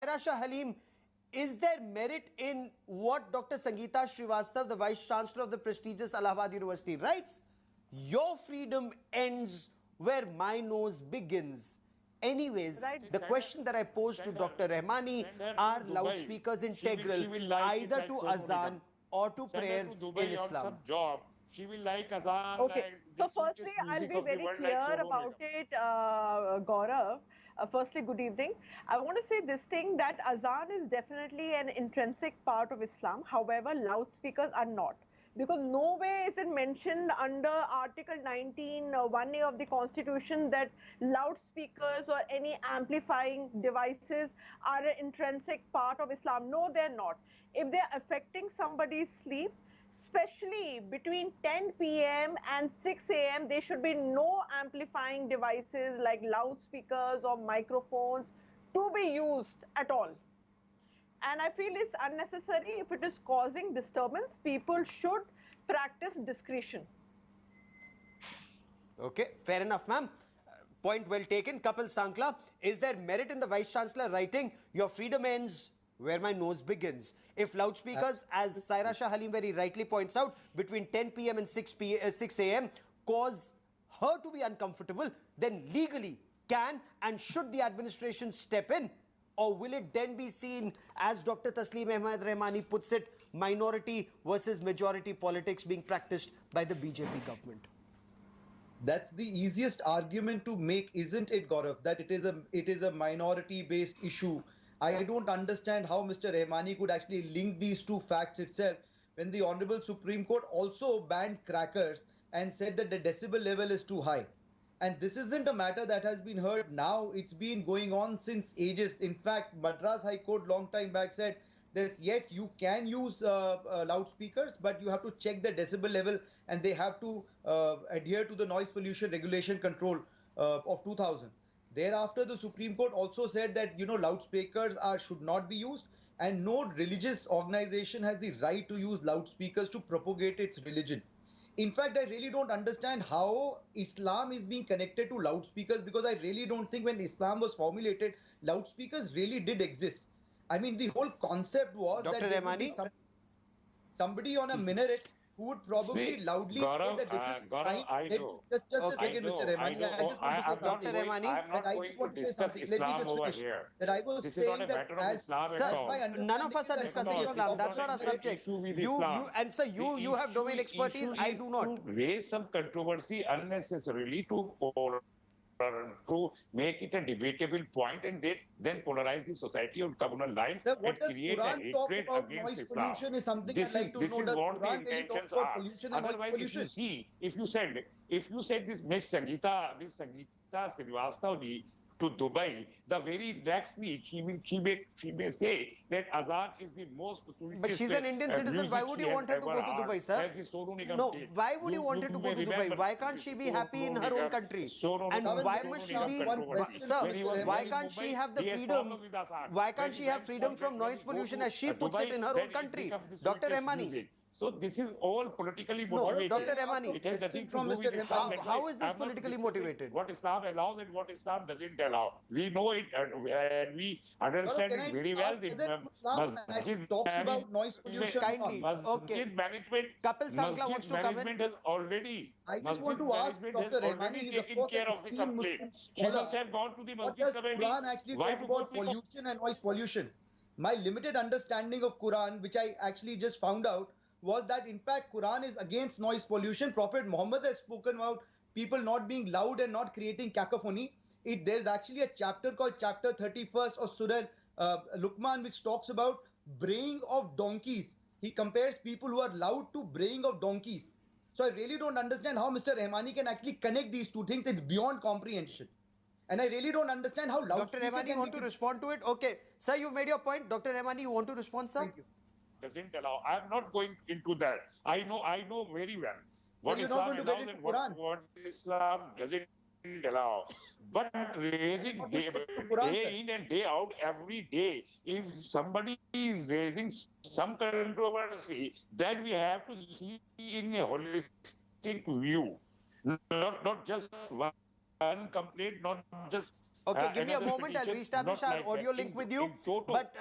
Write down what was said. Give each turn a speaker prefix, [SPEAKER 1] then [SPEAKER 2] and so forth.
[SPEAKER 1] Saira Shah Halim, is there merit in what Dr. Sangeeta Srivastav, the Vice Chancellor of the prestigious Allahabad University, writes? Your freedom ends where my nose begins. Anyways,
[SPEAKER 2] Right.
[SPEAKER 1] the question that I posed to Dr. Rahmani, are loudspeakers integral either to azan or to prayers in Islam?
[SPEAKER 3] Job. She will like azan.
[SPEAKER 2] Okay.
[SPEAKER 3] Like
[SPEAKER 2] So
[SPEAKER 3] the
[SPEAKER 2] firstly,
[SPEAKER 3] sweetest
[SPEAKER 2] I'll
[SPEAKER 3] music
[SPEAKER 2] be
[SPEAKER 3] of the
[SPEAKER 2] very
[SPEAKER 3] world, like
[SPEAKER 2] clear
[SPEAKER 3] Sono
[SPEAKER 2] about
[SPEAKER 3] Nigam.
[SPEAKER 2] it, Gaurav. Firstly, good evening. I want to say this thing that azan is definitely an intrinsic part of Islam. However, loudspeakers are not. Because nowhere is it mentioned under Article 19, 1A of the Constitution that loudspeakers or any amplifying devices are an intrinsic part of Islam. No, they're not. If they're affecting somebody's sleep, especially between 10 p.m. and 6 a.m., there should be no amplifying devices like loudspeakers or microphones to be used at all. And I feel it's unnecessary. If it is causing disturbance, people should practice discretion.
[SPEAKER 1] Okay, fair enough, ma'am. Point well taken. Kapil Sankla, is there merit in the Vice Chancellor writing, your freedom ends where my nose begins? If loudspeakers, as Saira Shah Halim very rightly points out, between 10 p.m. and 6 a.m. cause her to be uncomfortable, then legally can and should the administration step in? Or will it then be seen, as Dr. Tasleem Ahmed Rahmani puts it, minority versus majority politics being practiced by the BJP government?
[SPEAKER 4] That's the easiest argument to make, isn't it, Gaurav? That it is a minority-based issue. I don't understand how Mr. Rahmani could actually link these two facts itself when the Honorable Supreme Court also banned crackers and said that the decibel level is too high. And this isn't a matter that has been heard now. It's been going on since ages. In fact, Madras High Court long time back said that yet you can use loudspeakers, but you have to check the decibel level and they have to adhere to the noise pollution regulation control of 2000. Thereafter, the Supreme Court also said that, loudspeakers should not be used, and no religious organization has the right to use loudspeakers to propagate its religion. In fact, I really don't understand how Islam is being connected to loudspeakers, because I really don't think when Islam was formulated, loudspeakers really did exist. I mean, the whole concept was
[SPEAKER 1] Dr.
[SPEAKER 4] that there would be somebody on a minaret who would probably loudly
[SPEAKER 3] Gaurav,
[SPEAKER 4] say that this is
[SPEAKER 3] Gaurav,
[SPEAKER 4] fine.
[SPEAKER 3] I know.
[SPEAKER 4] Just
[SPEAKER 1] Okay.
[SPEAKER 4] a second, Mr. Rahmani. I just want to say
[SPEAKER 1] Dr.
[SPEAKER 4] something.
[SPEAKER 1] Rahmani,
[SPEAKER 3] I'm not going to discuss Islam over here.
[SPEAKER 4] That I was
[SPEAKER 3] This is not
[SPEAKER 4] saying
[SPEAKER 3] a
[SPEAKER 4] that
[SPEAKER 3] matter of
[SPEAKER 4] as
[SPEAKER 3] Islam at
[SPEAKER 1] Sir,
[SPEAKER 3] all.
[SPEAKER 4] my
[SPEAKER 1] none of us are
[SPEAKER 4] understanding
[SPEAKER 1] discussing
[SPEAKER 4] is
[SPEAKER 1] Islam. That's
[SPEAKER 3] not
[SPEAKER 1] not our
[SPEAKER 3] a
[SPEAKER 1] subject.
[SPEAKER 3] issue with
[SPEAKER 1] You
[SPEAKER 3] Islam.
[SPEAKER 1] and sir, you have domain expertise. I do not.
[SPEAKER 3] To raise some controversy unnecessarily to make it a debatable point and then polarize the society on communal lines
[SPEAKER 4] Sir, what
[SPEAKER 3] and
[SPEAKER 4] does
[SPEAKER 3] create a
[SPEAKER 4] Quran talk
[SPEAKER 3] hatred
[SPEAKER 4] about
[SPEAKER 3] against
[SPEAKER 4] noise
[SPEAKER 3] Islam.
[SPEAKER 4] pollution is something
[SPEAKER 3] This
[SPEAKER 4] I'd like to
[SPEAKER 3] is
[SPEAKER 4] know. Does
[SPEAKER 3] what the
[SPEAKER 4] Quran really talk
[SPEAKER 3] intentions
[SPEAKER 4] about
[SPEAKER 3] are.
[SPEAKER 4] pollution and noise
[SPEAKER 3] Otherwise,
[SPEAKER 4] pollution?
[SPEAKER 3] if you said this Miss Sangeeta Srivastava ji to Dubai, the very next week she may say that azan is the most sweetest.
[SPEAKER 1] But she's an Indian citizen. Why would you want her to go to Dubai, sir? No, why would you want her to go to Dubai? Why can't she be happy in her own country? And why must she be, sir, why can't she have the freedom? Why can't she have freedom from noise pollution as she puts it in her own country? Dr. Rahmani.
[SPEAKER 3] So this is all politically
[SPEAKER 1] No,
[SPEAKER 3] motivated.
[SPEAKER 1] Dr. Rahmani.
[SPEAKER 3] It has nothing to
[SPEAKER 4] From
[SPEAKER 3] do
[SPEAKER 4] Mr.
[SPEAKER 3] with Islam.
[SPEAKER 1] How is this
[SPEAKER 3] I'm not
[SPEAKER 1] politically
[SPEAKER 3] discussing
[SPEAKER 1] motivated?
[SPEAKER 3] What Islam allows and what Islam doesn't allow. We know it and we understand
[SPEAKER 4] Can
[SPEAKER 3] it
[SPEAKER 4] I
[SPEAKER 3] very
[SPEAKER 4] just
[SPEAKER 3] well.
[SPEAKER 4] ask whether Islam actually talks about noise pollution?
[SPEAKER 1] Kindly. Okay.
[SPEAKER 3] Management,
[SPEAKER 1] Kapil Sankla wants to come in.
[SPEAKER 3] management has already.
[SPEAKER 4] I just want to ask
[SPEAKER 3] management
[SPEAKER 4] Dr.
[SPEAKER 3] has
[SPEAKER 4] Rahmani,
[SPEAKER 3] already
[SPEAKER 4] he's of
[SPEAKER 3] taken
[SPEAKER 4] course
[SPEAKER 3] care
[SPEAKER 4] an
[SPEAKER 3] of the
[SPEAKER 4] esteemed
[SPEAKER 3] complaint.
[SPEAKER 4] Muslim
[SPEAKER 3] He must
[SPEAKER 4] scholar.
[SPEAKER 3] have gone to the
[SPEAKER 4] What
[SPEAKER 3] Masjid
[SPEAKER 4] does
[SPEAKER 3] committee.
[SPEAKER 4] Quran actually
[SPEAKER 3] Why
[SPEAKER 4] talk
[SPEAKER 3] to go
[SPEAKER 4] about
[SPEAKER 3] to the
[SPEAKER 4] pollution and noise pollution? My limited understanding of Quran, which I actually just found out, was that in fact Quran is against noise pollution. Prophet Muhammad has spoken about people not being loud and not creating cacophony. There's actually a chapter called chapter 31st of Surah Luqman, which talks about braying of donkeys. He compares people who are loud to braying of donkeys. So I really don't understand how Mr. Rahmani can actually connect these two things. It's beyond comprehension. And I really don't understand how loud.
[SPEAKER 1] Dr. Rahmani, you want to respond to it? Okay. Sir, you've made your point. Dr. Rahmani, you want to respond, sir?
[SPEAKER 4] Thank you.
[SPEAKER 3] Doesn't allow. I'm not going into that. I know very well what
[SPEAKER 4] Then you're not
[SPEAKER 3] Islam
[SPEAKER 4] going to get
[SPEAKER 3] allows
[SPEAKER 4] into
[SPEAKER 3] and
[SPEAKER 4] Quran.
[SPEAKER 3] what Islam doesn't allow. But raising day in and day out every day, if somebody is raising some controversy, then we have to see in a holistic view, not just one complaint, not just
[SPEAKER 1] Okay, give me a
[SPEAKER 3] another
[SPEAKER 1] moment. I'll
[SPEAKER 3] petition,
[SPEAKER 1] reestablish
[SPEAKER 3] not
[SPEAKER 1] our
[SPEAKER 3] like
[SPEAKER 1] audio
[SPEAKER 3] that.
[SPEAKER 1] link with you.
[SPEAKER 3] In total,
[SPEAKER 1] But